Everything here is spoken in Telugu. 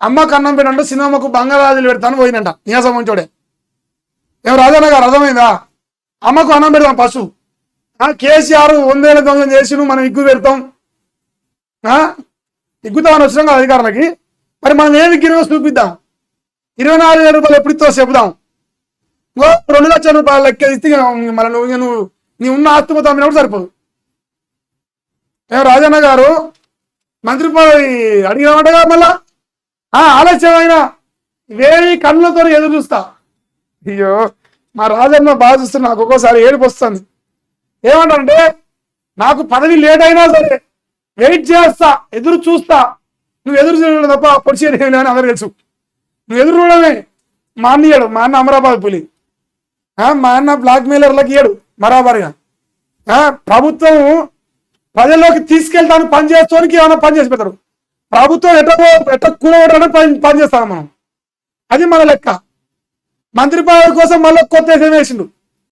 అమ్మకు అన్నం పెట్టంటే సినిమాకు బంగారాజులు పెడతాను పోయినంట నీసం ఉంచోడే. ఏం రాజన్న గారు అర్థమైందా? అమ్మకు అన్నం పెడతాం పశువు. కేసీఆర్ 100,000 దొంగలు చేసి మనం ఇగ్గు పెడతాం, ఇగ్గుతామని వచ్చినాం కదా అధికారులకి. మరి మనం ఏమి గిరివో చూపిద్దాం. 24,000 రూపాయలు ఎప్పుడు ఇస్తావు చెబుదాం. 2 లక్షల రూపాయలు లెక్క ఇస్తే మళ్ళీ నువ్వు నీ ఉన్న ఆస్తి మొత్తం అమ్మినప్పుడు సరిపోదు. ఏం రాజన్న గారు మంత్రి పదవి అడిగినామంటగా మళ్ళా ఆలస్యమైన 1000 కళ్ళతో ఎదురు చూస్తా. అయ్యో మా రాజన్న బాగా చూస్తే నాకు ఒక్కోసారి ఏడుపు వస్తుంది. ఏమంటారంటే నాకు పదవి లేట్ అయినా సరే వెయిట్ చేస్తా, ఎదురు చూస్తా. నువ్వు ఎదురు చూడడం తప్ప పొడిచేది అని అందరు తెలుసు. నువ్వు ఎదురు చూడమే. మా అన్న ఇయ్యాడు, మా అన్న అమరాబాద్ పులి, మా అన్న బ్లాక్ మెయిలర్లకు ఇయ్యాడు బరాబరిగా. ప్రభుత్వం ప్రజల్లోకి తీసుకెళ్తాను పని చేసుకోనికి ఏమైనా పని చేసి పెడతారు. ప్రభుత్వం ఎట్ట కూడగొట్టడానికి పని చేస్తాను మనం. అది మన లెక్క. మంత్రి పదవి కోసం మళ్ళీ కొత్త వేసిండు.